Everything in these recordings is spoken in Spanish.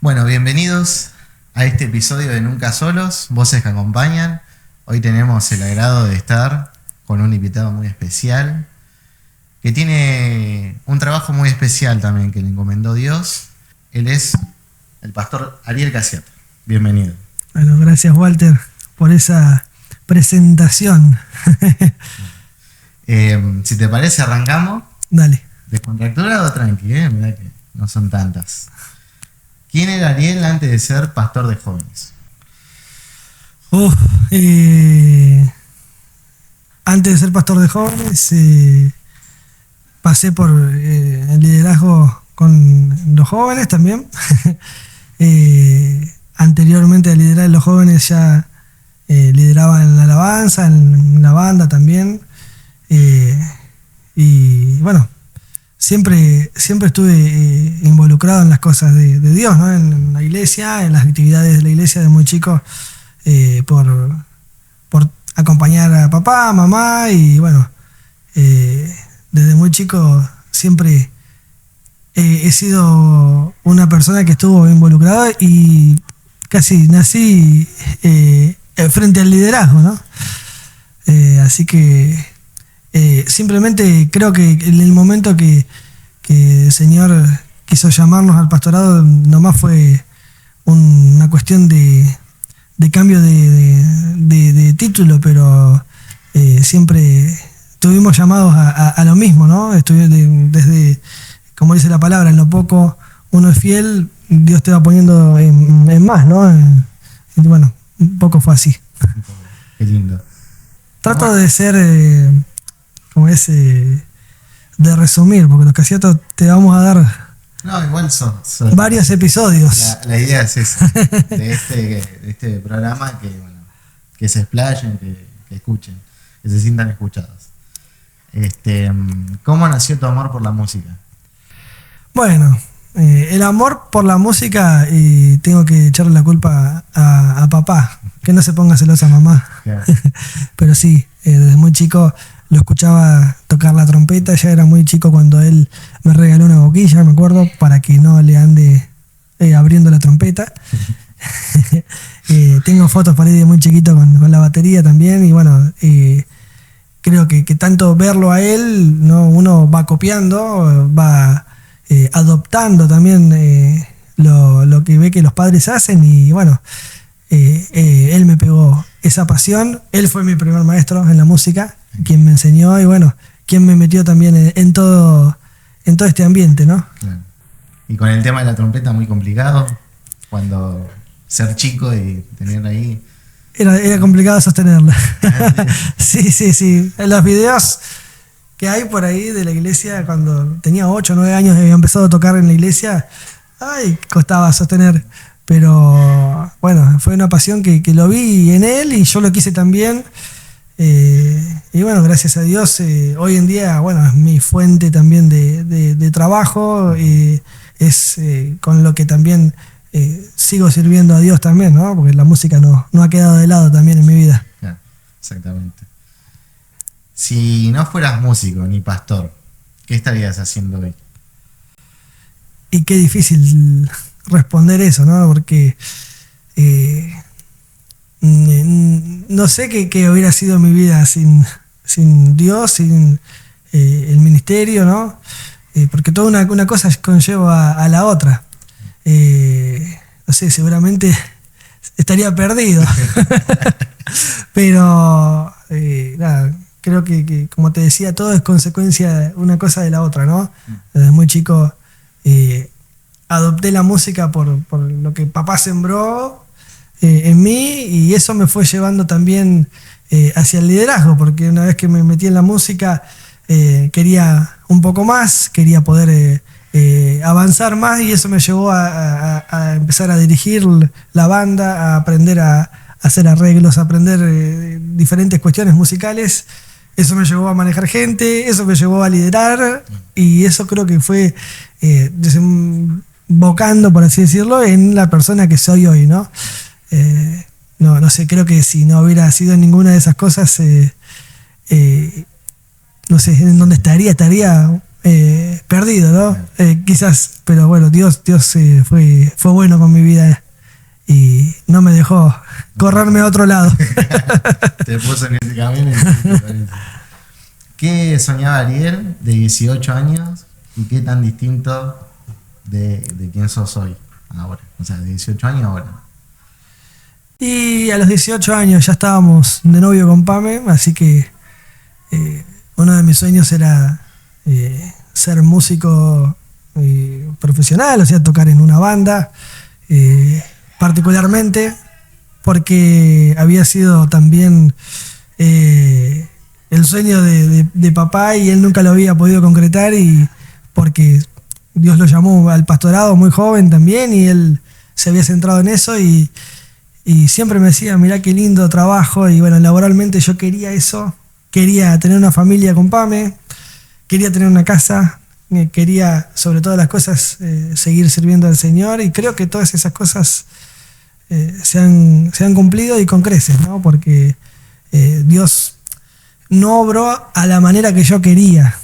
Bueno, bienvenidos a este episodio de Nunca Solos, Voces que Acompañan. Hoy tenemos el agrado de estar con un invitado muy especial, que tiene un trabajo muy especial también que le encomendó Dios. Él es el pastor Ariel Casiata. Bienvenido. Bueno, gracias Walter por esa presentación. Si te parece, arrancamos. Dale. Descontracturado, tranqui, mirá que no son tantas. ¿Quién era Ariel antes de ser pastor de jóvenes? Antes de ser pastor de jóvenes, pasé por el liderazgo con los jóvenes también. Anteriormente a liderar los jóvenes ya lideraba en la alabanza, en la banda también. Y bueno, siempre estuve involucrado en las cosas de Dios, ¿no? En la iglesia, en las actividades de la iglesia de muy chico, por acompañar a papá, mamá, y bueno, desde muy chico siempre he sido una persona que estuvo involucrada y casi nací frente al liderazgo, ¿no? Así que simplemente creo que en el momento que el Señor quiso llamarnos al pastorado, nomás fue una cuestión de cambio de título, pero siempre estuvimos llamados a lo mismo, ¿no? Desde, como dice la palabra, en lo poco uno es fiel, Dios te va poniendo en más, ¿no? Y bueno, un poco fue así. Qué lindo. Trato de ser, como es, de resumir, porque los Casiatos te vamos a dar igual son varios episodios. La idea es esa, de este programa, que se explayen, que escuchen, que se sientan escuchados. ¿Cómo nació tu amor por la música? Bueno, el amor por la música, y tengo que echarle la culpa a papá, que no se ponga celosa mamá. Claro. Pero sí, desde muy chico lo escuchaba tocar la trompeta. Ya era muy chico cuando él me regaló una boquilla, me acuerdo, para que no le ande abriendo la trompeta. Tengo fotos por ahí de muy chiquito con la batería también, y bueno, creo que tanto verlo a él, ¿no? Uno va copiando, va adoptando también lo que ve que los padres hacen, y bueno, él me pegó esa pasión. Él fue mi primer maestro en la música, quien me enseñó, y bueno, quien me metió también en todo este ambiente, ¿no? Claro. Y con el tema de la trompeta, muy complicado, cuando ser chico y tener ahí... Era complicado sostenerla. Sí. Los videos que hay por ahí de la iglesia, cuando tenía 8 o 9 años y había empezado a tocar en la iglesia, costaba sostener. Pero bueno, fue una pasión que lo vi en él y yo lo quise también. Y bueno, gracias a Dios, hoy en día, bueno, es mi fuente también de trabajo, es con lo que también sigo sirviendo a Dios también, ¿no? Porque la música no ha quedado de lado también en mi vida. Claro, exactamente. Si no fueras músico ni pastor, ¿qué estarías haciendo hoy? Y qué difícil responder eso, ¿no? Porque no sé qué hubiera sido mi vida sin Dios, sin el ministerio, ¿no? Porque toda una cosa conlleva a la otra. No sé, seguramente estaría perdido. Pero nada, creo que como te decía, todo es consecuencia una cosa de la otra, ¿no? Desde muy chico adopté la música por lo que papá sembró en mí, y eso me fue llevando también hacia el liderazgo, porque una vez que me metí en la música quería un poco más, quería poder avanzar más, y eso me llevó a empezar a dirigir la banda, a aprender a hacer arreglos, a aprender diferentes cuestiones musicales. Eso me llevó a manejar gente, eso me llevó a liderar, y eso creo que fue desembocando, por así decirlo, en la persona que soy hoy, ¿no? No sé, creo que si no hubiera sido ninguna de esas cosas, no sé en dónde estaría perdido, ¿no? Quizás, pero bueno, Dios fue bueno con mi vida y no me dejó correrme a otro lado. Te puso en ese camino. ¿Qué soñaba Ariel de 18 años y qué tan distinto de quién sos hoy, ahora? O sea, de 18 años ahora. Y a los 18 años ya estábamos de novio con Pame, así que uno de mis sueños era ser músico profesional, o sea, tocar en una banda, particularmente porque había sido también el sueño de papá y él nunca lo había podido concretar, y porque Dios lo llamó al pastorado muy joven también y él se había centrado en eso y siempre me decía, mirá qué lindo trabajo, y bueno, laboralmente yo quería eso, quería tener una familia con Pame, quería tener una casa, quería sobre todas las cosas seguir sirviendo al Señor, y creo que todas esas cosas se han cumplido y con creces, ¿no? Porque Dios no obró a la manera que yo quería,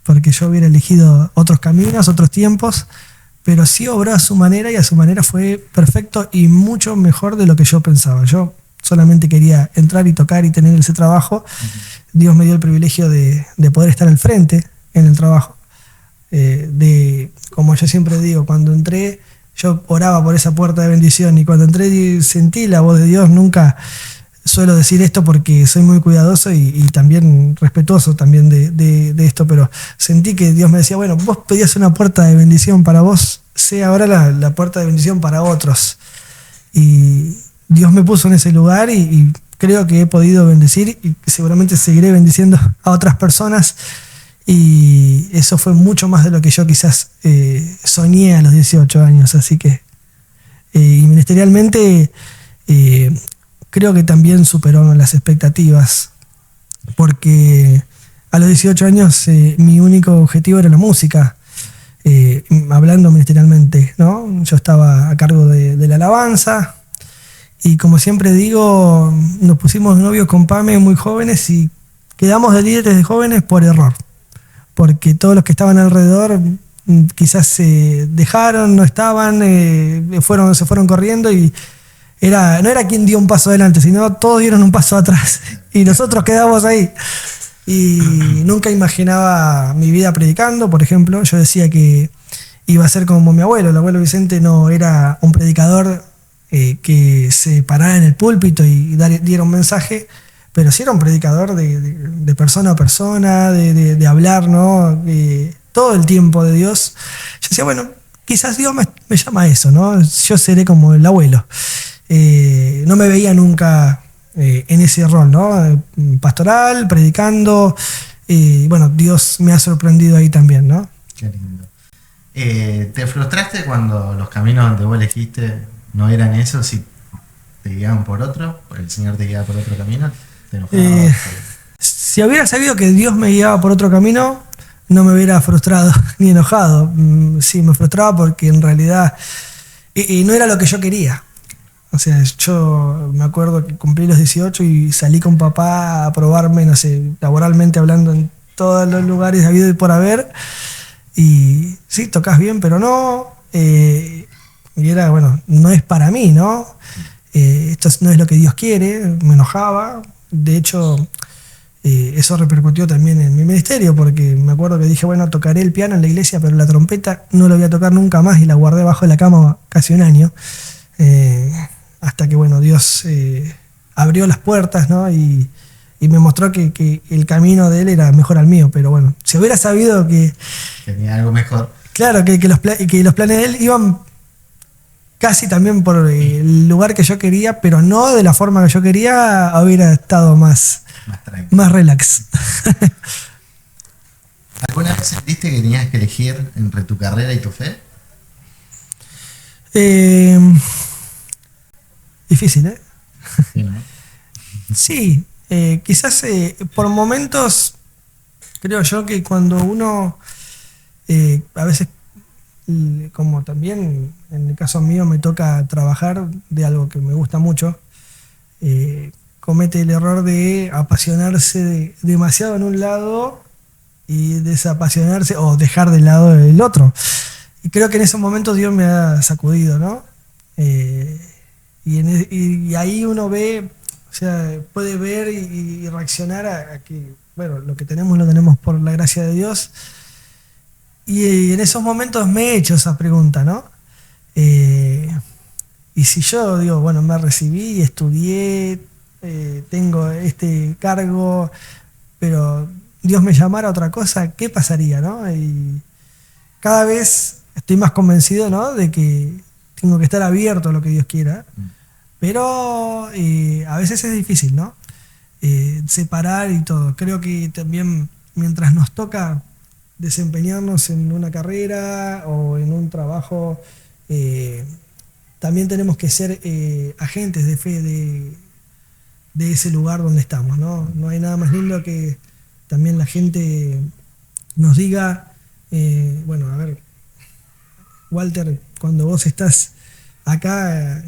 porque yo hubiera elegido otros caminos, otros tiempos, pero sí obró a su manera y a su manera fue perfecto y mucho mejor de lo que yo pensaba. Yo solamente quería entrar y tocar y tener ese trabajo. Dios me dio el privilegio de poder estar al frente en el trabajo. Como yo siempre digo, cuando entré, yo oraba por esa puerta de bendición y cuando entré sentí la voz de Dios. Nunca suelo decir esto porque soy muy cuidadoso y también respetuoso también de esto, pero sentí que Dios me decía, bueno, vos pedías una puerta de bendición para vos, sea ahora la puerta de bendición para otros. Y Dios me puso en ese lugar y creo que he podido bendecir y seguramente seguiré bendiciendo a otras personas, y eso fue mucho más de lo que yo quizás soñé a los 18 años, así que y ministerialmente creo que también superó las expectativas, porque a los 18 años mi único objetivo era la música, hablando ministerialmente, ¿no? Yo estaba a cargo de la alabanza y, como siempre digo, nos pusimos novios con Pame muy jóvenes y quedamos de líderes de jóvenes por error, porque todos los que estaban alrededor quizás se dejaron, no estaban, se fueron corriendo y no era quien dio un paso adelante, sino todos dieron un paso atrás y nosotros quedamos ahí. Y nunca imaginaba mi vida predicando, por ejemplo. Yo decía que iba a ser como mi abuelo. El abuelo Vicente no era un predicador que se parara en el púlpito y diera un mensaje, pero sí era un predicador de persona a persona, de hablar, ¿no? Todo el tiempo de Dios. Yo decía, bueno, quizás Dios me llama a eso, ¿no? Yo seré como el abuelo. No me veía nunca en ese rol, ¿no? Pastoral, predicando, y bueno, Dios me ha sorprendido ahí también, ¿no? Qué lindo. ¿Te frustraste cuando los caminos donde vos elegiste no eran esos y te guiaban por otro? ¿El Señor te guiaba por otro camino? ¿Te enojabas? Si hubiera sabido que Dios me guiaba por otro camino, no me hubiera frustrado ni enojado. Sí, me frustraba porque en realidad no era lo que yo quería. O sea, yo me acuerdo que cumplí los 18 y salí con papá a probarme, no sé, laboralmente hablando en todos los lugares habido y por haber. Y sí, tocas bien, pero no. Y era, bueno, no es para mí, ¿no? Esto no es lo que Dios quiere. Me enojaba. De hecho, eso repercutió también en mi ministerio, porque me acuerdo que dije, bueno, tocaré el piano en la iglesia, pero la trompeta no la voy a tocar nunca más, y la guardé bajo de la cama casi un año. Hasta que, bueno, Dios abrió las puertas, ¿no? Y me mostró que el camino de él era mejor al mío. Pero bueno, si hubiera sabido que tenía algo mejor. Claro, que los planes de él iban casi también por el lugar que yo quería, pero no de la forma que yo quería, hubiera estado más relax. ¿Alguna vez sentiste que tenías que elegir entre tu carrera y tu fe? Difícil, ¿eh? Sí, ¿no? Sí, quizás por momentos creo yo que cuando uno a veces, como también en el caso mío me toca trabajar de algo que me gusta mucho, comete el error de apasionarse demasiado en un lado y desapasionarse o dejar de lado el otro. Y creo que en esos momentos Dios me ha sacudido, ¿no? Y ahí uno ve, o sea, puede ver y reaccionar a que, bueno, lo que tenemos lo tenemos por la gracia de Dios. Y en esos momentos me he hecho esa pregunta, ¿no? Y si yo digo, bueno, me recibí, estudié, tengo este cargo, pero Dios me llamara a otra cosa, ¿qué pasaría, no? Y cada vez estoy más convencido, ¿no?, de que tengo que estar abierto a lo que Dios quiera, pero a veces es difícil, ¿no? Separar y todo. Creo que también mientras nos toca desempeñarnos en una carrera o en un trabajo, también tenemos que ser agentes de fe de ese lugar donde estamos, ¿no? No hay nada más lindo que también la gente nos diga, bueno, a ver, Walter, cuando vos estás acá,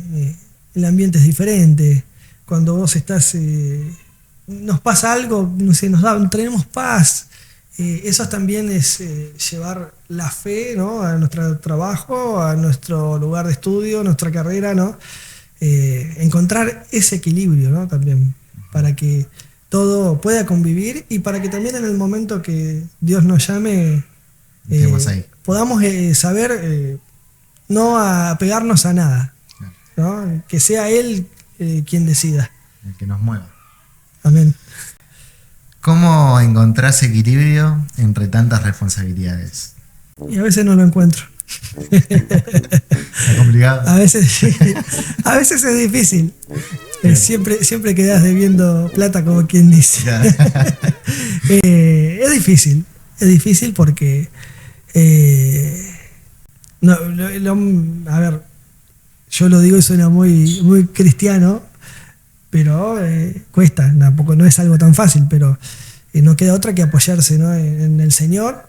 el ambiente es diferente. Cuando vos estás, nos pasa algo, no sé, tenemos paz. Eso también es llevar la fe, ¿no?, a nuestro trabajo, a nuestro lugar de estudio, nuestra carrera, ¿no? Encontrar ese equilibrio, ¿no?, también, para que todo pueda convivir y para que también en el momento que Dios nos llame, podamos saber no apegarnos a nada, ¿no? Que sea Él quien decida. El que nos mueva. Amén. ¿Cómo encontrás equilibrio entre tantas responsabilidades? Y a veces no lo encuentro. ¿Está complicado? A veces es difícil. Siempre quedás debiendo plata, como quien dice. Es difícil porque a ver, yo lo digo y suena muy, muy cristiano, pero cuesta, tampoco no es algo tan fácil, pero no queda otra que apoyarse, ¿no?, en el Señor,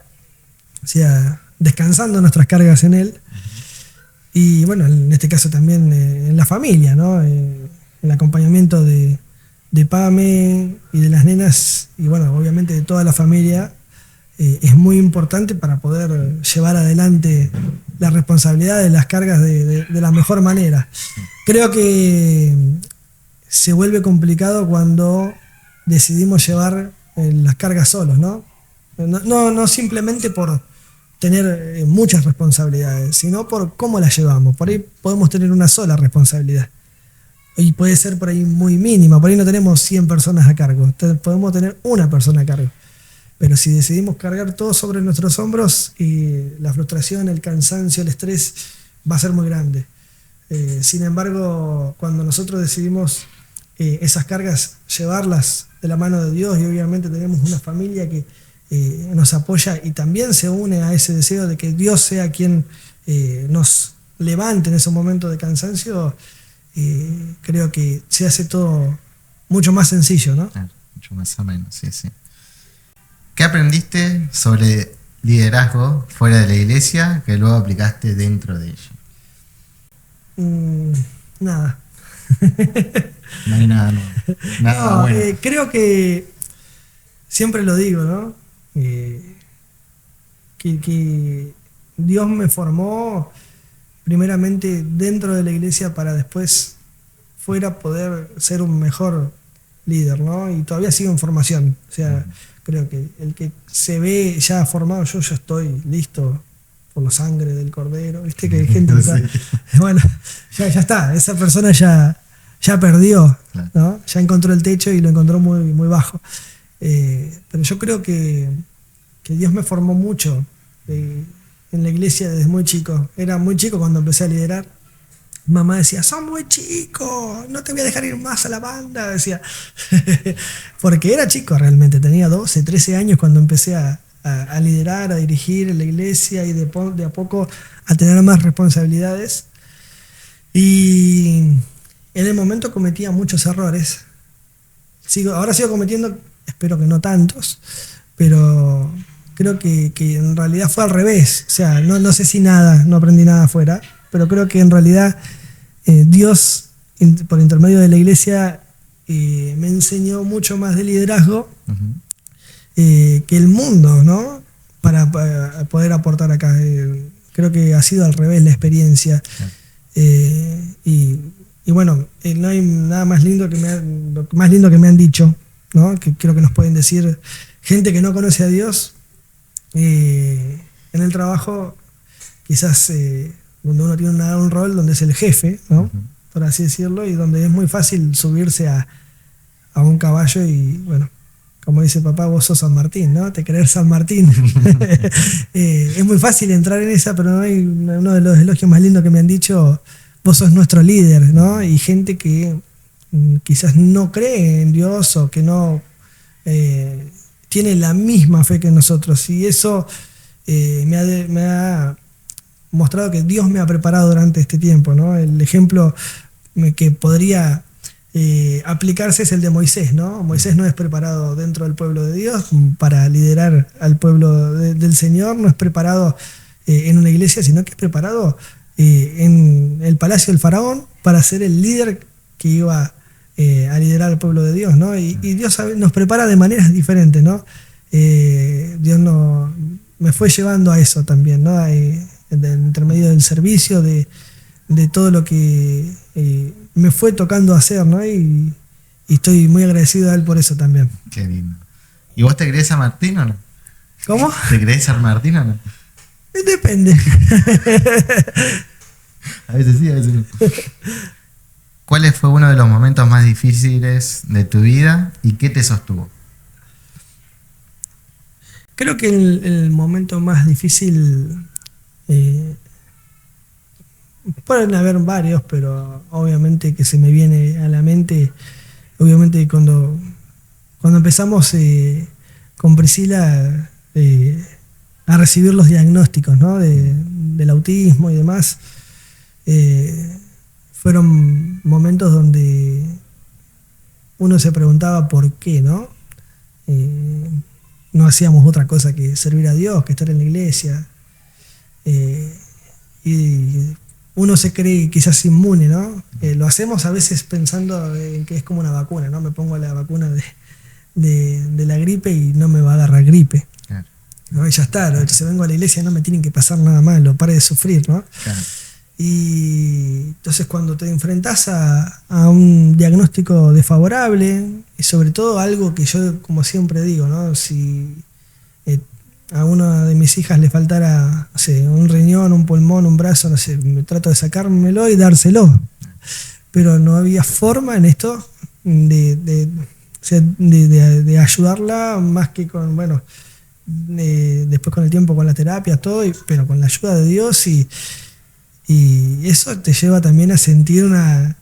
o sea, descansando nuestras cargas en Él, y bueno, en este caso también en la familia, ¿no? El acompañamiento de Pame y de las nenas, y bueno, obviamente de toda la familia, es muy importante para poder llevar adelante la responsabilidad de las cargas de la mejor manera. Creo que se vuelve complicado cuando decidimos llevar las cargas solos, ¿no? No simplemente por tener muchas responsabilidades, sino por cómo las llevamos. Por ahí podemos tener una sola responsabilidad y puede ser por ahí muy mínima. Por ahí no tenemos 100 personas a cargo, podemos tener una persona a cargo. Pero si decidimos cargar todo sobre nuestros hombros, la frustración, el cansancio, el estrés va a ser muy grande. Sin embargo, cuando nosotros decidimos esas cargas llevarlas de la mano de Dios, y obviamente tenemos una familia que nos apoya y también se une a ese deseo de que Dios sea quien nos levante en esos momentos de cansancio, creo que se hace todo mucho más sencillo, ¿no? Claro, mucho más ameno, sí. ¿Qué aprendiste sobre liderazgo fuera de la iglesia que luego aplicaste dentro de ella? Nada. No hay nada nuevo. Nada bueno. Creo que siempre lo digo, ¿no? Que Dios me formó primeramente dentro de la iglesia para después fuera poder ser un mejor líder, ¿no? Y todavía sigo en formación. O sea, creo que el que se ve ya formado, yo ya estoy listo por la sangre del Cordero, ¿viste? Que hay gente que está, bueno, ya está, esa persona ya perdió, ¿no? Ya encontró el techo y lo encontró muy, muy bajo. Pero yo creo que Dios me formó mucho en la iglesia desde muy chico. Era muy chico cuando empecé a liderar. Mamá decía, sos muy chico, no te voy a dejar ir más a la banda, decía. Porque era chico realmente, tenía 12, 13 años cuando empecé a liderar, a dirigir en la iglesia y de a poco a tener más responsabilidades. Y en el momento cometía muchos errores. Ahora sigo cometiendo, espero que no tantos, pero creo que en realidad fue al revés. O sea, no sé si no aprendí nada afuera, pero creo que en realidad Dios, por intermedio de la iglesia, me enseñó mucho más de liderazgo. que el mundo, ¿no? Para poder aportar acá. Creo que ha sido al revés la experiencia. Y bueno, no hay nada más lindo lo más lindo que me han dicho, ¿no? Que creo que nos pueden decir gente que no conoce a Dios en el trabajo, quizás donde uno tiene un rol donde es el jefe, ¿no? Por así decirlo, y donde es muy fácil subirse a un caballo y, bueno, como dice papá, vos sos San Martín, ¿no? Te creer San Martín. Es muy fácil entrar en esa, pero no hay uno de los elogios más lindos que me han dicho, vos sos nuestro líder, ¿no? Y gente que quizás no cree en Dios o que no tiene la misma fe que nosotros. Y eso me ha mostrado que Dios me ha preparado durante este tiempo, ¿no? El ejemplo que podría aplicarse es el de Moisés, ¿no? Moisés no es preparado dentro del pueblo de Dios para liderar al pueblo del Señor, no es preparado en una iglesia, sino que es preparado en el palacio del faraón para ser el líder que iba a liderar al pueblo de Dios, ¿no? Y Dios nos prepara de maneras diferentes, ¿no? Dios me fue llevando a eso también, ¿no? Entre medio del servicio, de todo lo que me fue tocando hacer, ¿no? Y estoy muy agradecido a él por eso también. Qué lindo. ¿Y vos te crees San Martín o no? ¿Cómo? ¿Te crees San Martín o no? Depende. A veces sí, a veces no. ¿Cuál fue uno de los momentos más difíciles de tu vida y qué te sostuvo? Creo que el momento más difícil, pueden haber varios, pero obviamente que se me viene a la mente, obviamente cuando empezamos con Priscila a recibir los diagnósticos, ¿no? del autismo y demás, fueron momentos donde uno se preguntaba por qué, ¿no? No hacíamos otra cosa que servir a Dios, que estar en la iglesia. Y uno se cree quizás inmune, ¿no? Lo hacemos a veces pensando en que es como una vacuna, ¿no? Me pongo la vacuna de la gripe y no me va a agarrar gripe. Claro. ¿No? Y ya está, ¿no? Entonces vengo a la iglesia y no me tienen que pasar nada malo, pare de sufrir, ¿no? Claro. Y entonces cuando te enfrentás a un diagnóstico desfavorable, y sobre todo algo que yo como siempre digo, ¿no? Si a una de mis hijas le faltara, no sé, un riñón, un pulmón, un brazo, no sé, me trato de sacármelo y dárselo. Pero no había forma en esto de ayudarla más que con, bueno, después con el tiempo con la terapia, todo, pero con la ayuda de Dios y eso te lleva también a sentir una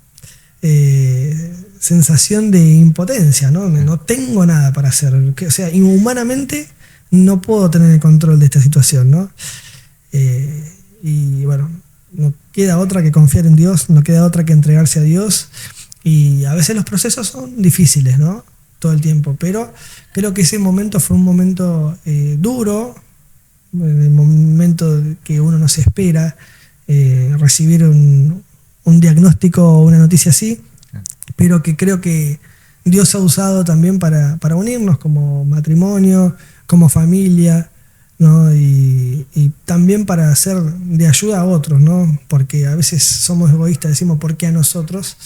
sensación de impotencia, ¿no? No tengo nada para hacer. O sea, inhumanamente no puedo tener el control de esta situación, ¿no? Y bueno, no queda otra que confiar en Dios, no queda otra que entregarse a Dios. Y a veces los procesos son difíciles, ¿no? Todo el tiempo. Pero creo que ese momento fue un momento duro, el momento que uno no se espera. Recibir un diagnóstico o una noticia así, pero que creo que Dios ha usado también para unirnos como matrimonio, como familia, ¿no? Y también para ser de ayuda a otros, ¿no? Porque a veces somos egoístas, decimos ¿por qué a nosotros?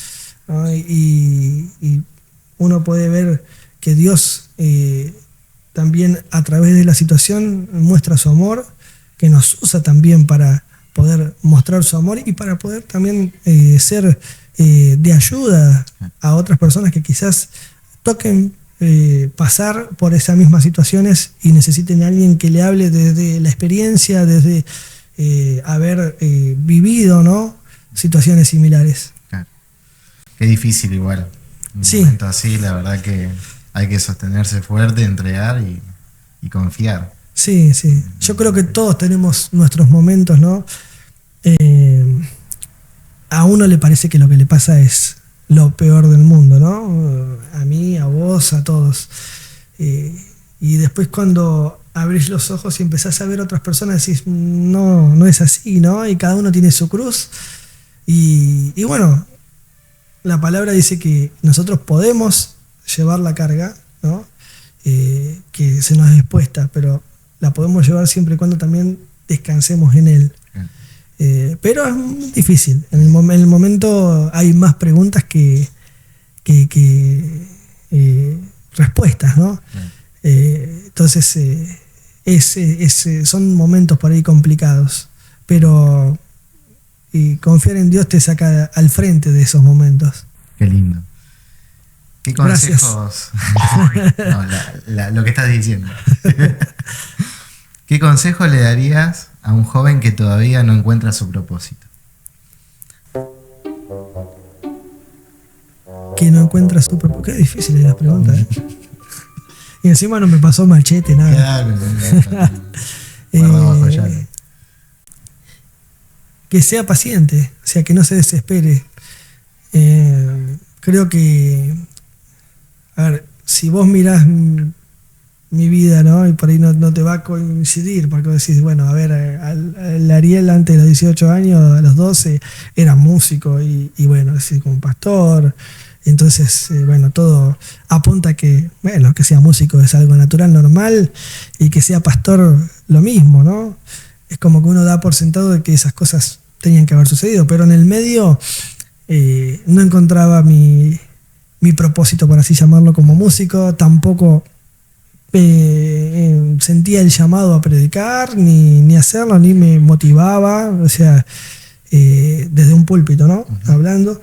¿No? Y uno puede ver que Dios también a través de la situación muestra su amor, que nos usa también para poder mostrar su amor y para poder también ser de ayuda a otras personas que quizás toquen pasar por esas mismas situaciones y necesiten a alguien que le hable desde la experiencia, desde haber vivido, ¿no? Situaciones similares. Claro. Qué difícil igual. En un momento así, la verdad que hay que sostenerse fuerte, entregar y confiar. Sí, sí. Yo creo que todos tenemos nuestros momentos, ¿no? A uno le parece que lo que le pasa es lo peor del mundo, ¿no? A mí, a vos, a todos. Y después cuando abrís los ojos y empezás a ver otras personas decís, no, no es así, ¿no? Y cada uno tiene su cruz. Y bueno, la palabra dice que nosotros podemos llevar la carga, ¿no? que se nos es expuesta, pero la podemos llevar siempre y cuando también descansemos en Él. Pero es muy difícil. En el momento hay más preguntas que respuestas, ¿no? Entonces son momentos por ahí complicados, pero confiar en Dios te saca al frente de esos momentos. Qué lindo. ¿Qué consejos? No, lo que estás diciendo. ¿Qué consejo le darías a un joven que todavía no encuentra su propósito? Que no encuentra su propósito. Qué difícil es la pregunta, ¿eh? Y encima no me pasó machete, nada. Claro, que sea paciente, o sea, que no se desespere. Creo que, a ver, si vos mirás mi vida, ¿no? Y por ahí no te va a coincidir, porque vos decís, bueno, a ver, el Ariel antes de los 18 años, a los 12, era músico y bueno, así como pastor. Entonces, bueno, todo apunta a que, bueno, que sea músico es algo natural, normal, y que sea pastor lo mismo, ¿no? Es como que uno da por sentado de que esas cosas tenían que haber sucedido, pero en el medio no encontraba mi propósito, por así llamarlo, como músico, tampoco sentía el llamado a predicar, ni hacerlo, ni me motivaba, o sea, desde un púlpito, ¿no? Hablando.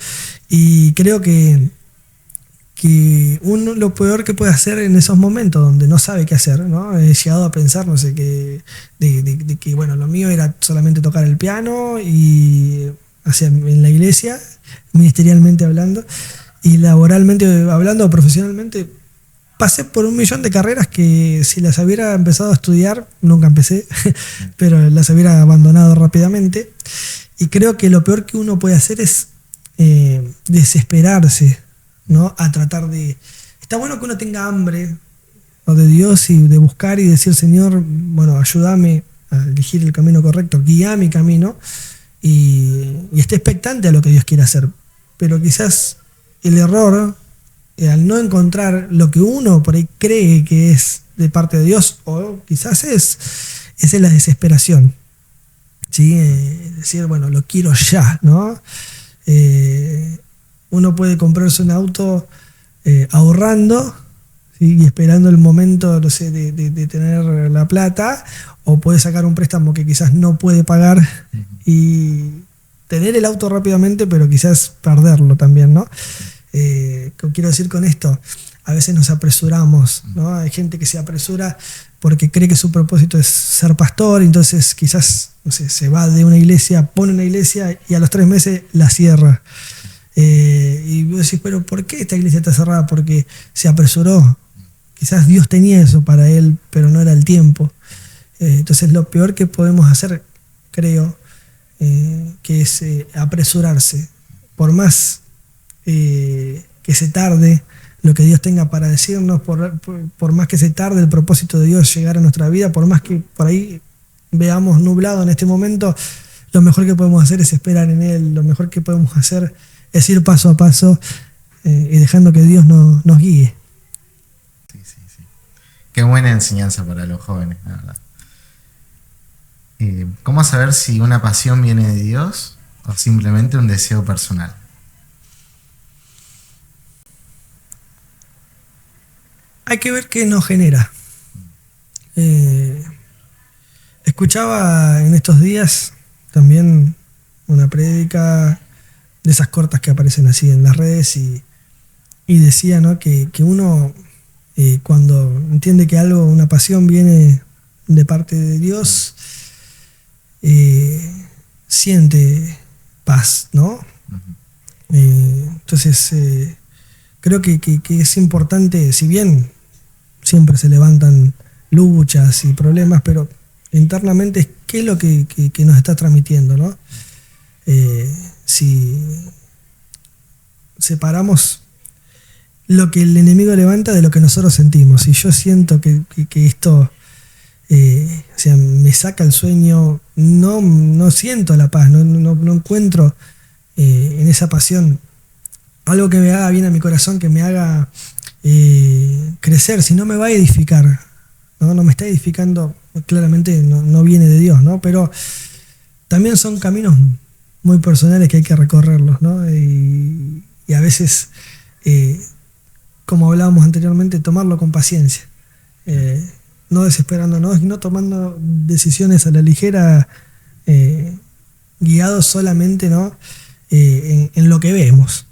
Y creo que uno lo peor que puede hacer en esos momentos donde no sabe qué hacer, ¿no? He llegado a pensar, no sé, de que bueno, lo mío era solamente tocar el piano y en la iglesia, ministerialmente hablando, y laboralmente hablando, profesionalmente, pasé por 1.000.000 de carreras que si las hubiera empezado a estudiar, nunca empecé, pero las hubiera abandonado rápidamente. Y creo que lo peor que uno puede hacer es desesperarse, ¿no? A tratar de... Está bueno que uno tenga hambre, ¿no?, de Dios y de buscar y decir, Señor, bueno, ayúdame a elegir el camino correcto, guía mi camino y esté expectante a lo que Dios quiere hacer. Pero quizás el error, al no encontrar lo que uno por ahí cree que es de parte de Dios, o quizás es la desesperación, ¿sí? Decir, bueno, lo quiero ya, ¿no? Uno puede comprarse un auto ahorrando, ¿sí?, y esperando el momento, no sé, de tener la plata, o puede sacar un préstamo que quizás no puede pagar y tener el auto rápidamente, pero quizás perderlo también, ¿no? ¿Qué quiero decir con esto? A veces nos apresuramos, ¿no? Hay gente que se apresura porque cree que su propósito es ser pastor, entonces quizás, no sé, se va de una iglesia, pone una iglesia y a los 3 meses la cierra. Y vos decís, pero ¿por qué esta iglesia está cerrada? Porque se apresuró. Quizás Dios tenía eso para él, pero no era el tiempo. Entonces lo peor que podemos hacer, creo, que es apresurarse. Por más que se tarde lo que Dios tenga para decirnos, por más que se tarde el propósito de Dios llegar a nuestra vida, por más que por ahí veamos nublado en este momento, lo mejor que podemos hacer es esperar en Él, lo mejor que podemos hacer es ir paso a paso y dejando que Dios nos guíe. Sí. Qué buena enseñanza para los jóvenes, la verdad. ¿Cómo saber si una pasión viene de Dios o simplemente un deseo personal? Hay que ver qué nos genera. Escuchaba en estos días también una prédica de esas cortas que aparecen así en las redes y decía, ¿no?, que uno cuando entiende que algo, una pasión viene de parte de Dios, siente paz, ¿no? Entonces creo que es importante, si bien siempre se levantan luchas y problemas, pero internamente es qué es lo que nos está transmitiendo, ¿no? Si separamos lo que el enemigo levanta de lo que nosotros sentimos, y yo siento que esto o sea, me saca el sueño, no siento la paz, no encuentro en esa pasión algo que me haga bien a mi corazón, que me haga crecer, si no me va a edificar, no me está edificando, claramente no viene de Dios, ¿no? Pero también son caminos muy personales que hay que recorrerlos, ¿no? Y a veces, como hablábamos anteriormente, tomarlo con paciencia, no desesperándonos y no tomando decisiones a la ligera, guiados solamente, ¿no? En lo que vemos.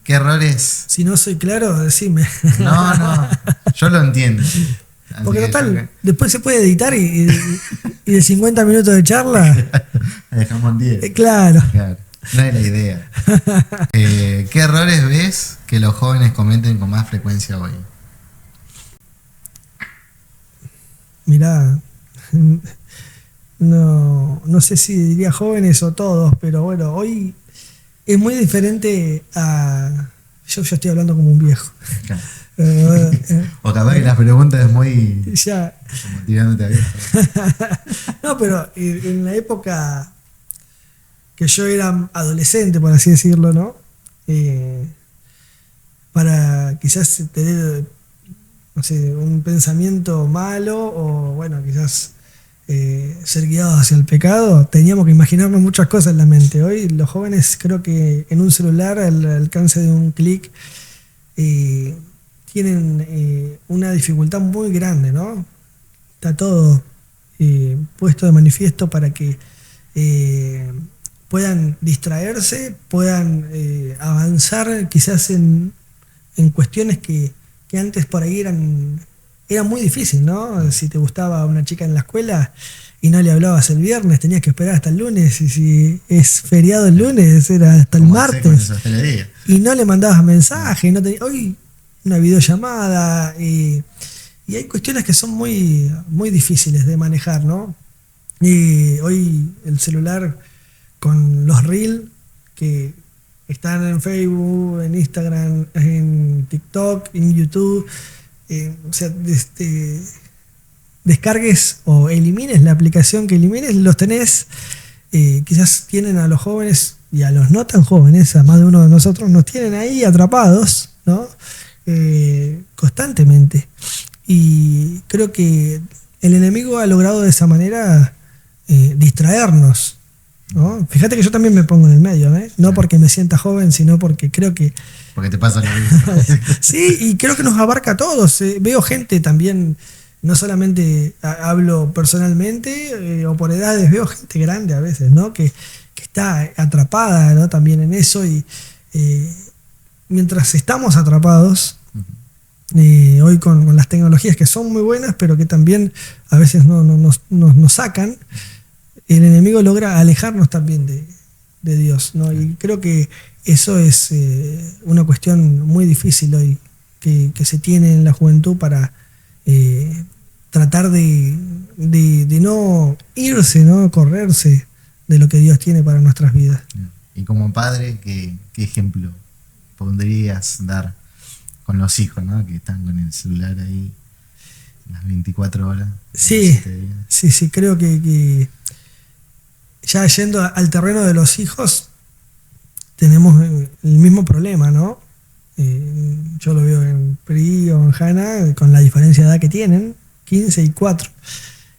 ¿Qué errores? Si no soy claro, decime. No, yo lo entiendo. Porque total, después se puede editar y de 50 minutos de charla. Dejamos en 10. Claro. No es la idea. ¿Qué errores ves que los jóvenes cometen con más frecuencia hoy? Mirá, no sé si diría jóvenes o todos, pero bueno, hoy es muy diferente a... Yo estoy hablando como un viejo. Claro. O capaz que la pregunta es muy... Ya. Como tirándote a viejo. No, pero en la época que yo era adolescente, por así decirlo, ¿no? Para quizás tener, no sé, un pensamiento malo o, bueno, quizás ser guiados hacia el pecado, teníamos que imaginarnos muchas cosas en la mente. Hoy los jóvenes, creo que en un celular, al alcance de un clic, tienen una dificultad muy grande, ¿no? Está todo puesto de manifiesto para que puedan distraerse, puedan avanzar quizás en cuestiones que antes por ahí eran muy difíciles, ¿no? Si te gustaba una chica en la escuela y no le hablabas el viernes, tenías que esperar hasta el lunes, y si es feriado el lunes, era hasta el martes, y no le mandabas mensaje, hoy una videollamada, y hay cuestiones que son muy, muy difíciles de manejar, ¿no? Y hoy el celular con los Reels que están en Facebook, en Instagram, en TikTok, en YouTube, o sea, descargues o elimines la aplicación que elimines, los tenés, quizás tienen a los jóvenes y a los no tan jóvenes, a más de uno de nosotros, nos tienen ahí atrapados, ¿no? Constantemente. Y creo que el enemigo ha logrado de esa manera distraernos, ¿no? Fíjate que yo también me pongo en el medio, no porque me sienta joven, sino porque creo que... Porque te pasa lo mismo. Sí, y creo que nos abarca a todos. Veo gente también, no solamente hablo personalmente o por edades, veo gente grande a veces, ¿no? Que está atrapada, ¿no? También en eso, y mientras estamos atrapados, hoy con las tecnologías que son muy buenas, pero que también a veces nos sacan, el enemigo logra alejarnos también de Dios, ¿no? Y creo que eso es una cuestión muy difícil hoy que se tiene en la juventud para tratar de no irse, ¿no? Correrse de lo que Dios tiene para nuestras vidas. Y como padre, ¿qué ejemplo podrías dar con los hijos, ¿no? Que están con el celular ahí las 24 horas? Sí, creo que ya yendo al terreno de los hijos, tenemos el mismo problema, ¿no? Yo lo veo en Pri o en Hannah, con la diferencia de edad que tienen, 15 y 4,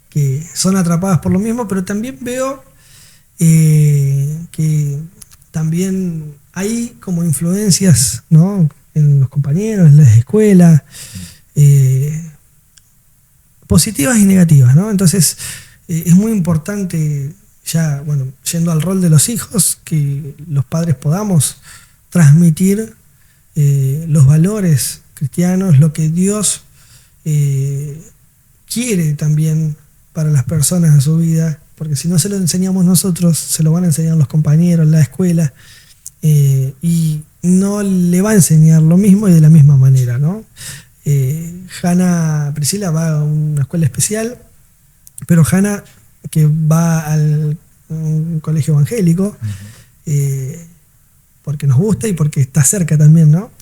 que son atrapadas por lo mismo, pero también veo que también hay como influencias, ¿no? En los compañeros, en las escuelas, positivas y negativas, ¿no? Entonces es muy importante, ya, bueno, yendo al rol de los hijos, que los padres podamos transmitir los valores cristianos, lo que Dios quiere también para las personas en su vida, porque si no se lo enseñamos nosotros, se lo van a enseñar los compañeros, la escuela, y no le va a enseñar lo mismo y de la misma manera, ¿no? Priscila va a una escuela especial, pero Hannah, que va a un colegio evangélico, porque nos gusta y porque está cerca también, ¿no?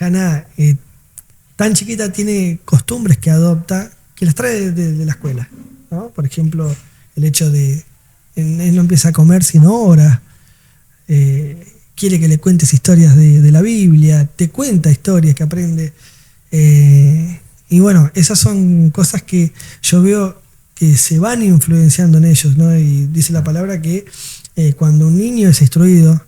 Hannah, tan chiquita, tiene costumbres que adopta, que las trae de la escuela, ¿no? Por ejemplo, el hecho de él no empieza a comer sin hora, quiere que le cuentes historias de la Biblia, te cuenta historias que aprende. Y bueno, esas son cosas que yo veo que se van influenciando en ellos, ¿no? Y dice la palabra que cuando un niño es instruido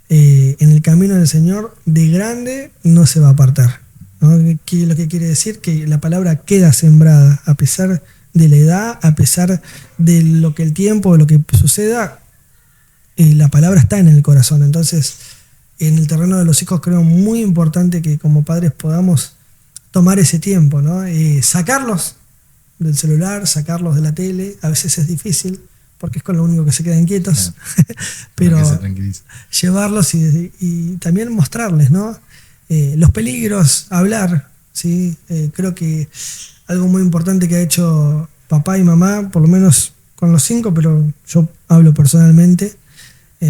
en el camino del Señor, de grande no se va a apartar, ¿no? ¿Qué es lo que quiere decir? Que la palabra queda sembrada, a pesar de la edad, a pesar de lo que el tiempo, de lo que suceda, la palabra está en el corazón. Entonces, en el terreno de los hijos creo muy importante que como padres podamos tomar ese tiempo, ¿no? Sacarlos del celular, sacarlos de la tele, a veces es difícil, porque es con lo único que se quedan quietos, pero llevarlos y también mostrarles, ¿no? Los peligros, hablar, ¿sí? Creo que algo muy importante que ha hecho papá y mamá, por lo menos con los 5, pero yo hablo personalmente,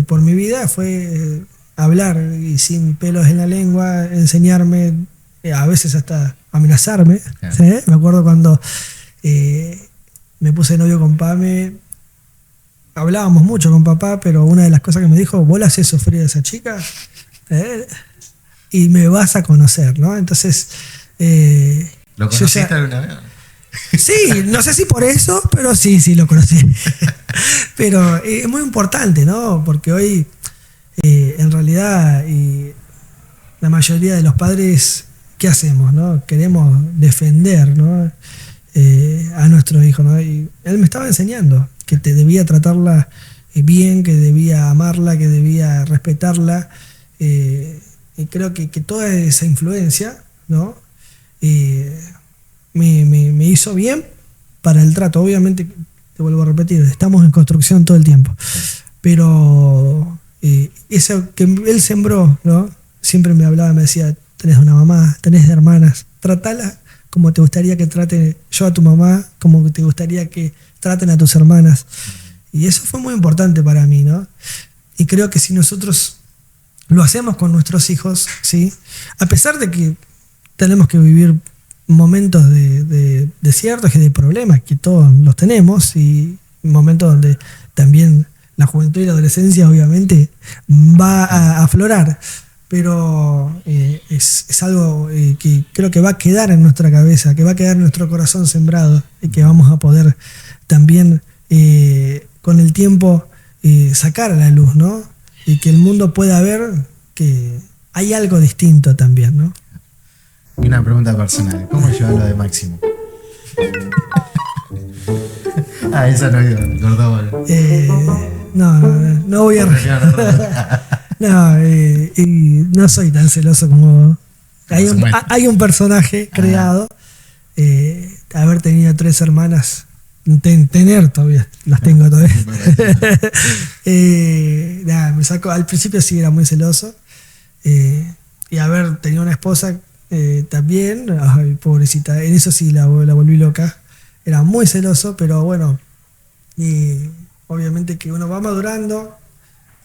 por mi vida, fue hablar y sin pelos en la lengua, enseñarme, a veces hasta amenazarme, ¿sí? Me acuerdo cuando me puse de novio con Pame, hablábamos mucho con papá, pero una de las cosas que me dijo: ¿vos la hacés sufrir a esa chica? Y me vas a conocer, ¿no? Entonces... ¿Lo conociste alguna vez? Sí, no sé si por eso, pero sí, lo conocí. Pero es muy importante, ¿no? Porque hoy, en realidad, la mayoría de los padres, ¿qué hacemos, no? Queremos defender, ¿no? A nuestro hijo, ¿no? Y él me estaba enseñando que te debía tratarla bien, que debía amarla, que debía respetarla. Y creo que toda esa influencia, ¿no? Me hizo bien para el trato. Obviamente, te vuelvo a repetir, estamos en construcción todo el tiempo. Pero eso que él sembró, ¿no? Siempre me hablaba, me decía: tenés una mamá, tenés hermanas, tratala como te gustaría que trate yo a tu mamá, como te gustaría que traten a tus hermanas. Y eso fue muy importante para mí, ¿no? Y creo que si nosotros lo hacemos con nuestros hijos, ¿sí? A pesar de que tenemos que vivir momentos de desiertos y de problemas, que todos los tenemos, y momentos donde también la juventud y la adolescencia obviamente va a aflorar, pero es algo que creo que va a quedar en nuestra cabeza, que va a quedar en nuestro corazón sembrado, y que vamos a poder también con el tiempo sacar a la luz, ¿no? Y que el mundo pueda ver que hay algo distinto también, ¿no? Y una pregunta personal: ¿cómo llevan lo de Máximo? Esa no iba, cortámosla. No voy a... no soy tan celoso como... Hay un personaje creado, haber tenido 3 hermanas, tener todavía, las tengo todavía. Me sacó, al principio sí era muy celoso, y haber tenido una esposa también, ay, pobrecita, en eso sí la volví loca, era muy celoso, pero bueno, y obviamente que uno va madurando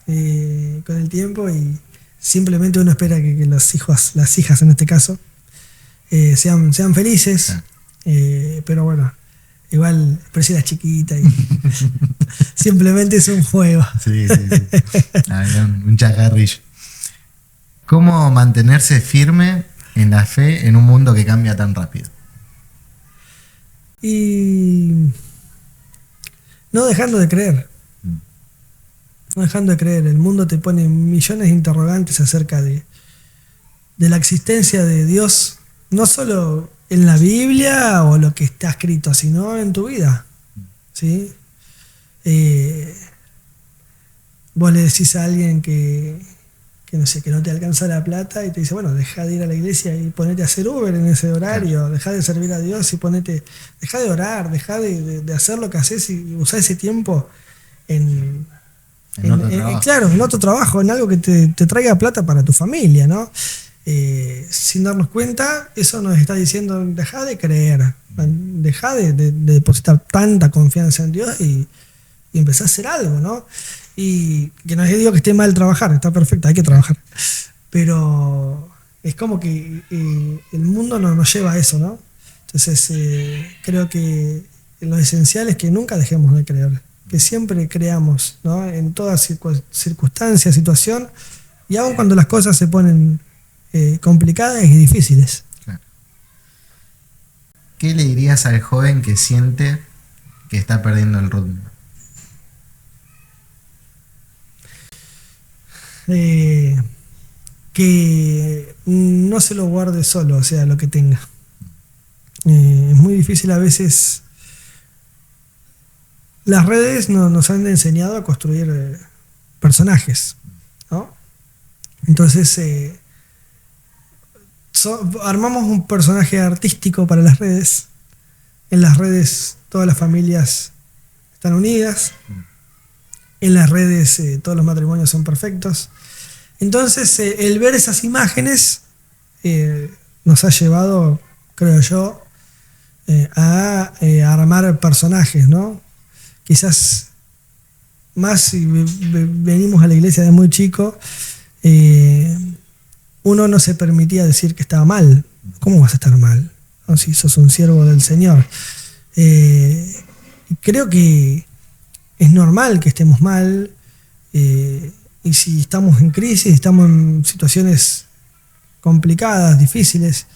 con el tiempo, y simplemente uno espera que los hijos, las hijas en este caso, sean felices, pero bueno, igual parecía chiquita y simplemente es un juego. Sí. Un chacarrillo. ¿Cómo mantenerse firme en la fe en un mundo que cambia tan rápido? Y no dejando de creer. No dejando de creer. El mundo te pone millones de interrogantes acerca de la existencia de Dios, no solo en la Biblia o lo que está escrito, sino en tu vida, ¿sí? Vos le decís a alguien que no sé, que no te alcanza la plata, y te dice: bueno, deja de ir a la iglesia y ponete a hacer Uber en ese horario, deja de servir a Dios y deja de orar, deja de hacer lo que haces y usar ese tiempo en otro trabajo, en algo que te traiga plata para tu familia, ¿no? Sin darnos cuenta, eso nos está diciendo: deja de creer, deja de depositar tanta confianza en Dios y empezá a hacer algo, ¿no? Y que no digo que esté mal trabajar, está perfecto, hay que trabajar, pero es como que el mundo nos lleva a eso, ¿no? Entonces creo que lo esencial es que nunca dejemos de creer, que siempre creamos, ¿no? En toda circunstancia, situación, Y aun cuando las cosas se ponen complicadas y difíciles. Claro. ¿Qué le dirías al joven que siente que está perdiendo el rumbo? Que no se lo guarde solo, o sea, lo que tenga. Es muy difícil a veces. Las redes nos han enseñado a construir personajes, ¿no? Entonces armamos un personaje artístico para las redes. En las redes todas las familias están unidas. En las redes todos los matrimonios son perfectos. Entonces el ver esas imágenes nos ha llevado, creo yo, a armar personajes, ¿no? Quizás más si venimos a la iglesia de muy chico, uno no se permitía decir que estaba mal. ¿Cómo vas a estar mal? ¿No? Si sos un siervo del Señor. Creo que es normal que estemos mal, y si estamos en crisis, estamos en situaciones complicadas, difíciles,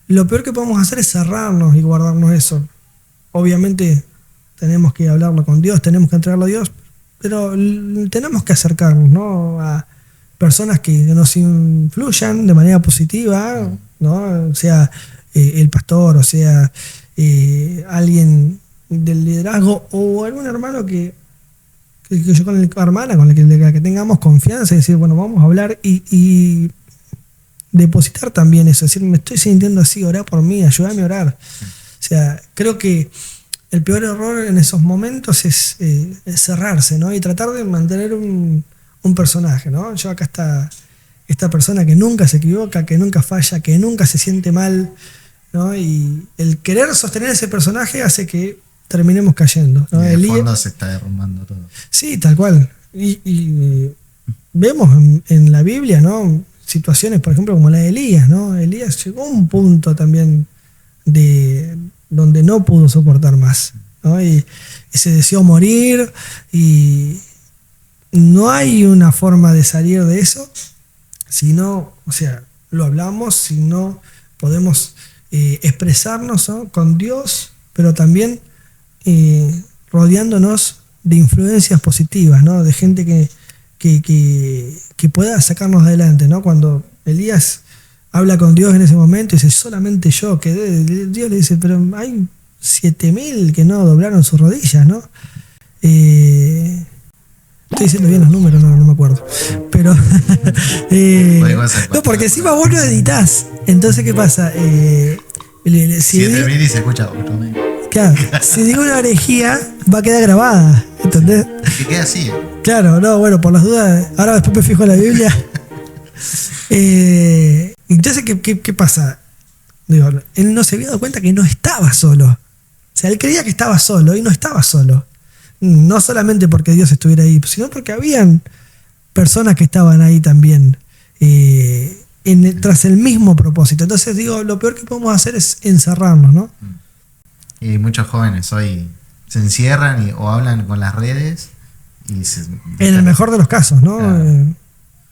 lo peor que podemos hacer es cerrarnos y guardarnos eso. Obviamente tenemos que hablarlo con Dios, tenemos que entregarlo a Dios, pero tenemos que acercarnos, ¿no?, a personas que nos influyan de manera positiva, ¿no? O sea, el pastor, o sea, alguien del liderazgo o algún hermano que yo con la hermana con la que tengamos confianza y decir, bueno, vamos a hablar y depositar también eso, es decir, me estoy sintiendo así, orá por mí, ayúdame a orar. O sea, creo que el peor error en esos momentos es cerrarse, ¿no? Y tratar de mantener un personaje, ¿no? Yo acá está esta persona que nunca se equivoca, que nunca falla, que nunca se siente mal, ¿no? Y el querer sostener ese personaje hace que terminemos cayendo, ¿no? Y de fondo se está derrumbando todo. Sí, tal cual. Y vemos en la Biblia, ¿no?, situaciones, por ejemplo, como la de Elías, ¿no? Elías llegó a un punto también de donde no pudo soportar más, ¿no? Y se deseó morir, y no hay una forma de salir de eso, sino, o sea, lo hablamos, si no podemos expresarnos, ¿no?, con Dios, pero también rodeándonos de influencias positivas, ¿no?, de gente que pueda sacarnos adelante, ¿no? Cuando Elías habla con Dios en ese momento y dice, solamente yo quedé, Dios le dice, pero hay 7.000 que no doblaron sus rodillas, ¿no? Estoy diciendo bien los números, no me acuerdo, pero no, porque encima vos lo editás, entonces ¿qué pasa? Si 7.000 y se escucha 8.000. Claro, si digo una herejía va a quedar grabada, ¿entendés? Que queda así. Claro, no, bueno, por las dudas, ahora después me fijo en la Biblia. Entonces, ¿qué pasa? Digo, él no se había dado cuenta que no estaba solo. O sea, él creía que estaba solo y no estaba solo. No solamente porque Dios estuviera ahí, sino porque habían personas que estaban ahí también, tras el mismo propósito. Entonces, digo, lo peor que podemos hacer es encerrarnos, ¿no? Y muchos jóvenes hoy se encierran o hablan con las redes y en el mejor de los casos, ¿no? Claro.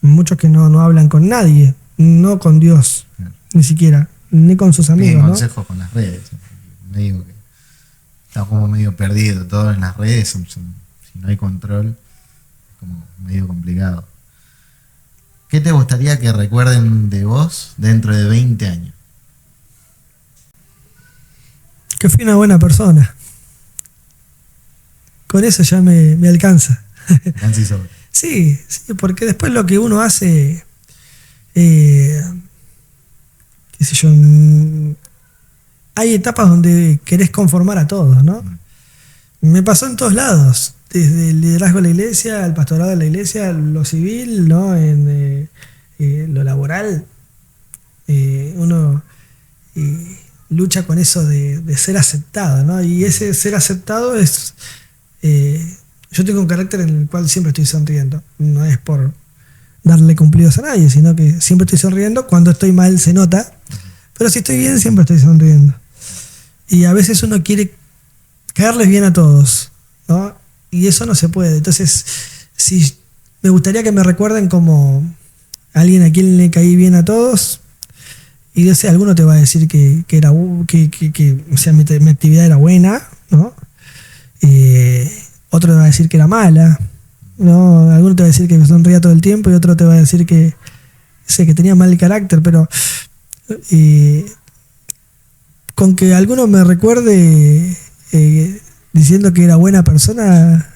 Muchos que no hablan con nadie, no con Dios, claro, ni siquiera, ni con sus amigos, ¿no? Consejos con las redes. Me digo que está como medio perdido todo en las redes, si no hay control, es como medio complicado. ¿Qué te gustaría que recuerden de vos dentro de 20 años? Que fui una buena persona. Con eso ya me alcanza. Sí, porque después lo que uno hace, qué sé yo, hay etapas donde querés conformar a todos, ¿no? Me pasó en todos lados, desde el liderazgo de la iglesia, al pastorado de la iglesia, lo civil, ¿no? En lo laboral, uno lucha con eso de ser aceptado, ¿no? Y ese ser aceptado es... yo tengo un carácter en el cual siempre estoy sonriendo. No es por darle cumplidos a nadie, sino que siempre estoy sonriendo. Cuando estoy mal se nota, pero si estoy bien siempre estoy sonriendo. Y a veces uno quiere caerles bien a todos, ¿no? Y eso no se puede. Entonces, me gustaría que me recuerden como alguien a quien le caí bien a todos. Y no sé, alguno te va a decir que o sea, mi actividad era buena, ¿no? Otro te va a decir que era mala, ¿no? Alguno te va a decir que me sonría todo el tiempo y otro te va a decir que tenía mal carácter, pero con que alguno me recuerde diciendo que era buena persona,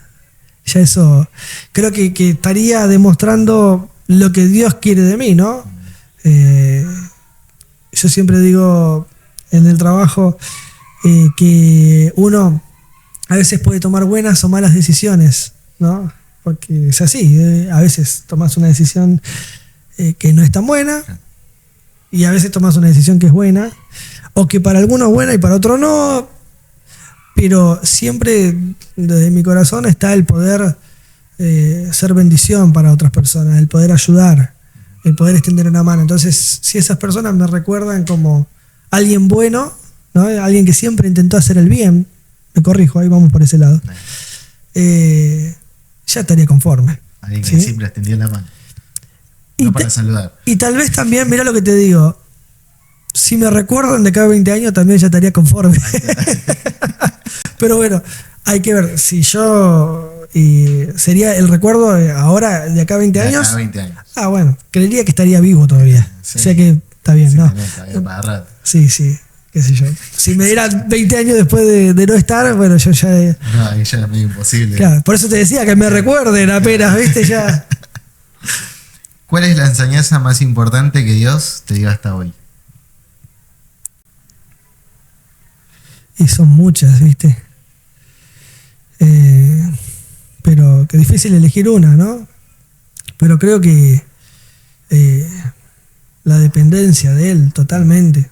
ya eso creo que estaría demostrando lo que Dios quiere de mí, ¿no? Yo siempre digo en el trabajo que uno a veces puede tomar buenas o malas decisiones, ¿no? Porque es así, a veces tomas una decisión que no es tan buena y a veces tomas una decisión que es buena, o que para algunos es buena y para otros no, pero siempre desde mi corazón está el poder ser bendición para otras personas, el poder ayudar, el poder extender una mano. Entonces, si esas personas me recuerdan como alguien bueno, ¿no? Alguien que siempre intentó hacer el bien, me corrijo, ahí vamos por ese lado, ya estaría conforme. Alguien que ¿sí? siempre extendió la mano. No para saludar. Y tal vez también, mira lo que te digo, si me recuerdan de cada 20 años también ya estaría conforme. Pero bueno, hay que ver, si yo sería el recuerdo ahora de acá 20 años. Acá 20 años. Ah, bueno, creería que estaría vivo todavía. Sí. O sea que está bien, Sí, ¿no? Todavía para rato. Sí, qué sé yo. Si me dieran 20 años después de no estar, bueno, yo ya... No, ahí ya era medio imposible. Claro, por eso te decía que me recuerden apenas, ¿viste? Ya. ¿Cuál es la enseñanza más importante que Dios te dio hasta hoy? Y son muchas, ¿viste? Pero qué difícil elegir una, ¿no? Pero creo que la dependencia de Él totalmente.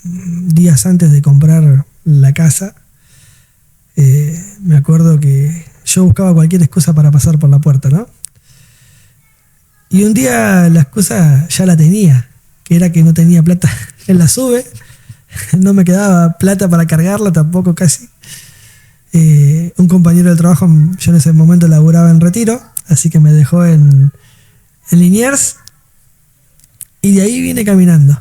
Días antes de comprar la casa, me acuerdo que yo buscaba cualquier excusa para pasar por la puerta, ¿no? Y un día la excusa ya la tenía, que era que no tenía plata en la SUBE, no me quedaba plata para cargarla tampoco casi. Un compañero del trabajo, yo en ese momento laburaba en Retiro, así que me dejó en Liniers y de ahí vine caminando.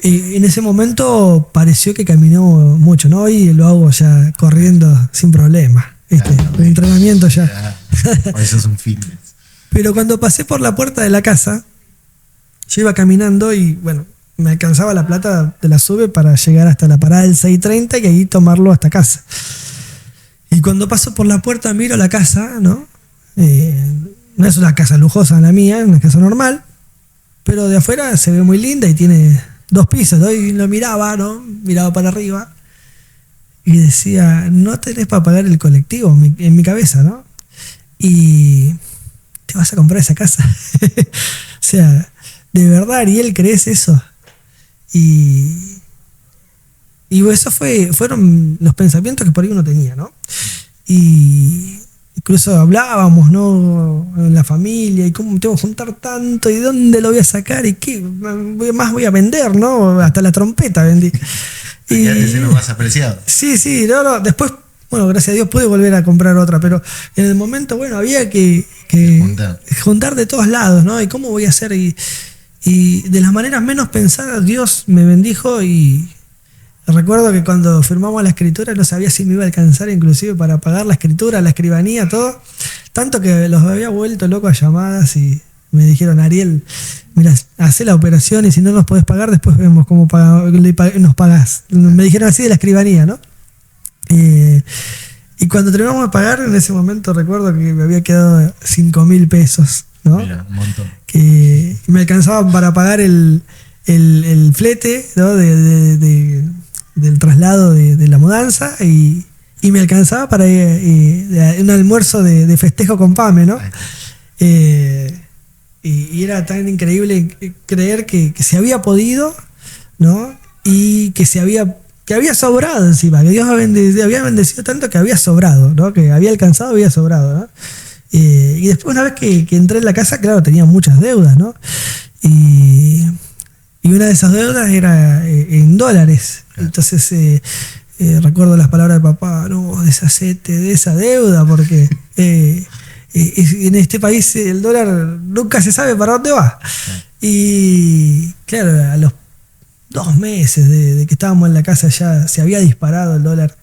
En ese momento pareció que caminó mucho, ¿no? Hoy lo hago ya corriendo sin problema, ¿viste? El entrenamiento ya. Por eso es un fitness. Pero cuando pasé por la puerta de la casa, yo iba caminando y bueno, me alcanzaba la plata de la SUBE para llegar hasta la parada del 630 y ahí tomarlo hasta casa. Y cuando paso por la puerta miro la casa, ¿no? No es una casa lujosa la mía, es una casa normal, pero de afuera se ve muy linda y tiene 2 pisos, ¿no? Y lo miraba, ¿no? Miraba para arriba y decía, no tenés para pagar el colectivo en mi cabeza, ¿no? Y te vas a comprar esa casa. O sea, ¿de verdad, Ariel, crees eso? Y eso fueron los pensamientos que por ahí uno tenía, ¿no? Y incluso hablábamos, ¿no? En la familia, y cómo tengo que juntar tanto, y dónde lo voy a sacar, y qué más voy a vender, ¿no? Hasta la trompeta vendí. Y ese lo más apreciado. Sí, no, después, bueno, gracias a Dios pude volver a comprar otra, pero en el momento, bueno, había que juntar de todos lados, ¿no? Y cómo voy a hacer, y de las maneras menos pensadas Dios me bendijo. Y recuerdo que cuando firmamos la escritura no sabía si me iba a alcanzar inclusive para pagar la escritura, la escribanía, todo, tanto que los había vuelto loco a llamadas y me dijeron, Ariel, mira, hacé la operación y si no nos podés pagar después vemos cómo nos pagás. Me dijeron así de la escribanía, ¿no? Y cuando terminamos de pagar, en ese momento recuerdo que me había quedado 5.000 pesos, ¿no? Mira, un montón. Que me alcanzaba para pagar el flete, ¿no? del traslado de la mudanza y me alcanzaba para un almuerzo de festejo con Pame, ¿no? Y era tan increíble creer que se había podido, ¿no? Y que había sobrado encima, que Dios había bendecido tanto que había sobrado, ¿no? Que había alcanzado, había sobrado, ¿no? Y después, una vez que entré en la casa, claro, tenía muchas deudas, ¿no? Y una de esas deudas era en dólares. Entonces recuerdo las palabras de papá, no, deshacete de esa deuda porque En este país el dólar nunca se sabe para dónde va. Y claro, a los 2 meses de que estábamos en la casa ya se había disparado el dólar.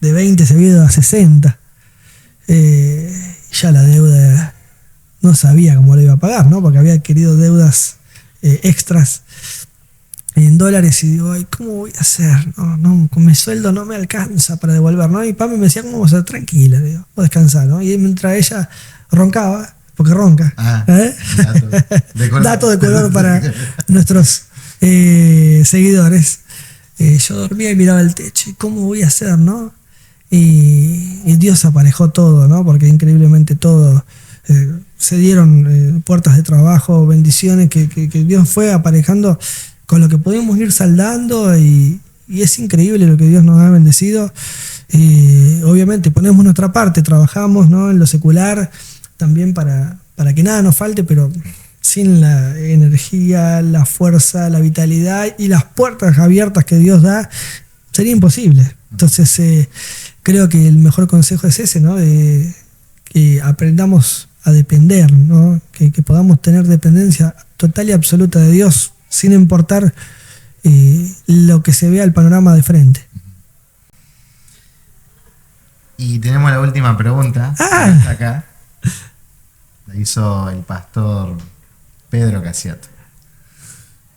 De 20 se había ido a 60. Ya la deuda no sabía cómo lo iba a pagar, ¿no? Porque había adquirido deudas extras en dólares y digo, ay, ¿cómo voy a hacer? No, con mi sueldo no me alcanza para devolver, ¿no? Y Pami me decía, ¿cómo vamos a hacer? Tranquila, digo, vos descansar, ¿no? Y mientras ella roncaba, porque ronca. Dato de color para nuestros seguidores. Yo dormía y miraba el techo, ¿y cómo voy a hacer, no? Y Dios aparejó todo, ¿no? Porque increíblemente todo se dieron puertas de trabajo, bendiciones que Dios fue aparejando con lo que pudimos ir saldando y es increíble lo que Dios nos ha bendecido. Obviamente ponemos nuestra parte, trabajamos, ¿no? En lo secular también para que nada nos falte, pero sin la energía, la fuerza, la vitalidad y las puertas abiertas que Dios da, sería imposible. Entonces creo que el mejor consejo es ese, ¿no? De que aprendamos a depender, ¿no? Que podamos tener dependencia total y absoluta de Dios, sin importar lo que se vea el panorama de frente. Y tenemos la última pregunta. Acá. La hizo el pastor Pedro Casiato.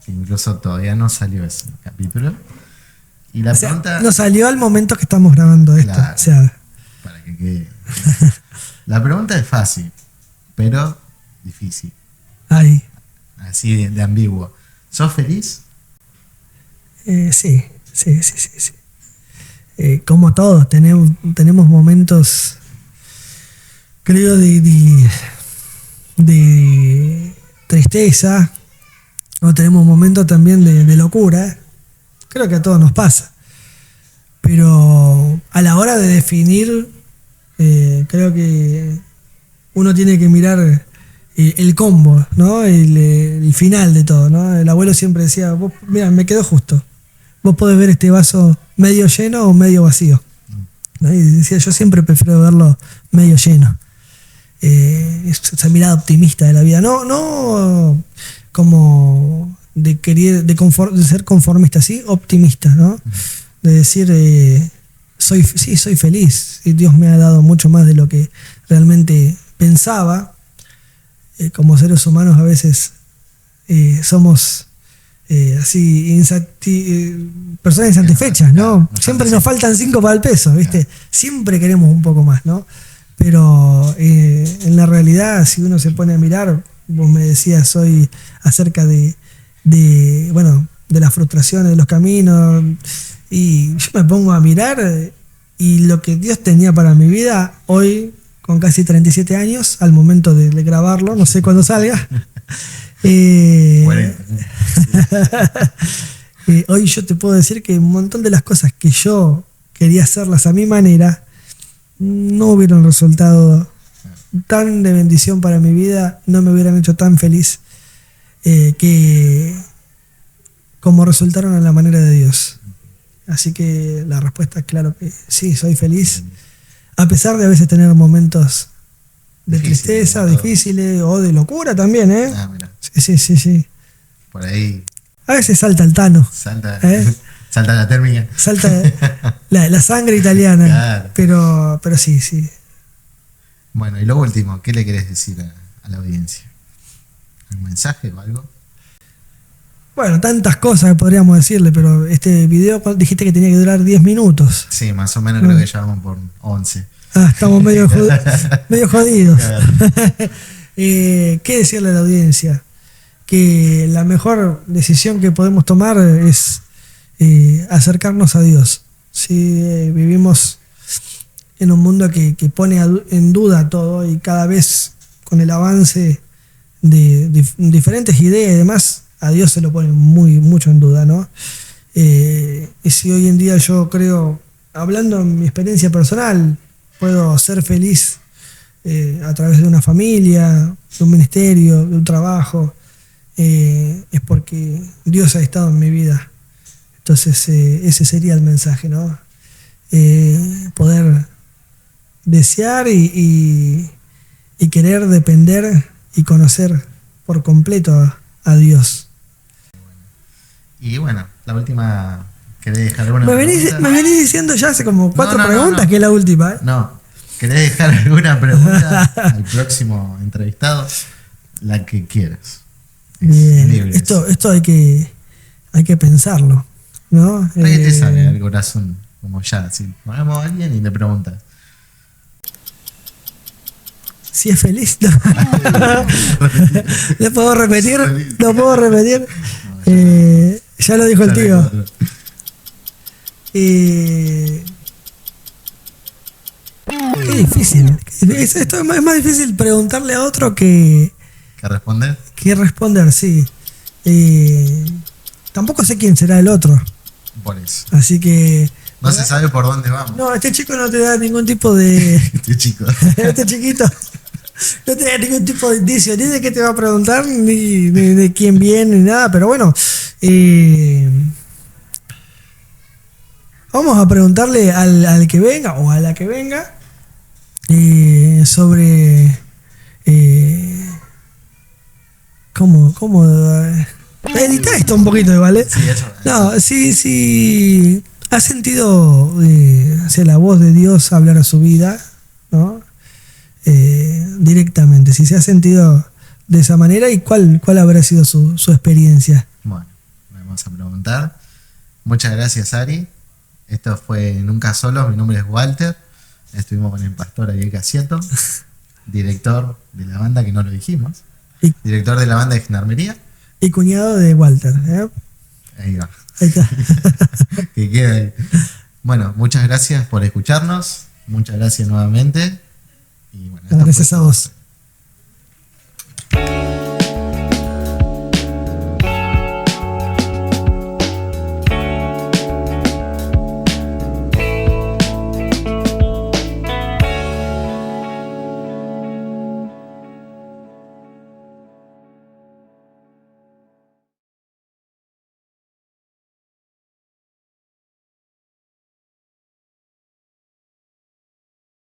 Que incluso todavía no salió ese capítulo. Y la pregunta. No salió al momento que estamos grabando esto. Claro, o sea, para que quede. La pregunta es fácil, pero difícil. Ahí. Así de ambiguo. ¿Sos feliz? Sí. Como todos, tenemos momentos, creo, de tristeza, o tenemos momentos también de locura. Creo que a todos nos pasa. Pero a la hora de definir, creo que uno tiene que mirar el combo, ¿no? El final de todo, ¿no? El abuelo siempre decía, vos, mira, me quedó justo. Vos podés ver este vaso medio lleno o medio vacío, ¿no? Y decía, yo siempre prefiero verlo medio lleno. Esa mirada optimista de la vida. No como de querer, de ser conformista, sí, optimista, ¿no? De decir, soy feliz y Dios me ha dado mucho más de lo que realmente pensaba. Como seres humanos a veces somos así personas insatisfechas, ¿no? Siempre nos faltan 5 para el peso, ¿viste? Siempre queremos un poco más, ¿no? Pero en la realidad, si uno se pone a mirar, vos me decías hoy acerca de las frustraciones de los caminos, y yo me pongo a mirar y lo que Dios tenía para mi vida hoy, con casi 37 años, al momento de grabarlo, no sé cuándo salga. Hoy yo te puedo decir que un montón de las cosas que yo quería hacerlas a mi manera no hubieran resultado tan de bendición para mi vida, no me hubieran hecho tan feliz que como resultaron a la manera de Dios. Así que la respuesta es claro que sí, soy feliz, a pesar de a veces tener momentos de tristeza, difíciles o de locura también, ¿eh? Mira. Sí. Por ahí. A veces salta el Tano. Salta la térmica. Salta la sangre italiana. Claro. Pero sí. Bueno, y lo último, ¿qué le querés decir a la audiencia? ¿Un mensaje o algo? Bueno, tantas cosas podríamos decirle, pero este video dijiste que tenía que durar 10 minutos. Sí, más o menos creo que ya vamos por 11. Estamos medio jodidos. Claro. ¿Qué decirle a la audiencia? Que la mejor decisión que podemos tomar es acercarnos a Dios. ¿Sí? Vivimos en un mundo que pone en duda todo, y cada vez con el avance de diferentes ideas y demás, a Dios se lo pone mucho en duda, ¿no? Y si hoy en día yo creo, hablando en mi experiencia personal, puedo ser feliz a través de una familia, de un ministerio, de un trabajo, es porque Dios ha estado en mi vida. Entonces ese sería el mensaje, ¿no? Poder desear y y querer depender y conocer por completo a Dios. Y bueno, la última, ¿querés dejar alguna Me pregunta? venís diciendo ya hace como 4 No, preguntas no. que es la última. ¿Eh? No, ¿querés dejar alguna pregunta al próximo entrevistado? La que quieras. Es Bien, libre eso. esto hay que pensarlo, ¿no? ¿Qué te sale al corazón? Como ya, si ponemos a alguien y le preguntas. Si es feliz. ¿Le puedo repetir? ¿Lo puedo repetir? Ya lo dijo el tío. Qué difícil. Esto es más difícil preguntarle a otro ¿Qué responder? que responder, sí. Tampoco sé quién será el otro. Por eso. Así que. No se sabe por dónde vamos. No, este chico no te da ningún tipo de. Este chico. Este chiquito. No te da ningún tipo de indicio, ni de qué te va a preguntar, ni de quién viene, ni nada. Pero bueno. Vamos a preguntarle al que venga o a la que venga sobre cómo edita esto un poquito, ¿vale? Sí, eso. No, sí ha sentido la voz de Dios hablar a su vida, ¿no? Directamente, si se ha sentido de esa manera y cuál habrá sido su experiencia. Bueno, vamos a preguntar. Muchas gracias, Ari. Esto fue Nunca Solos. Mi nombre es Walter. Estuvimos con el pastor Ariel Casieto, director de la banda, que no lo dijimos. Director de la banda de Gendarmería. Y cuñado de Walter. Ahí va. Ahí está. Que queda ahí. Bueno, muchas gracias por escucharnos. Muchas gracias nuevamente. Y bueno, esto Gracias fue a todo. vos.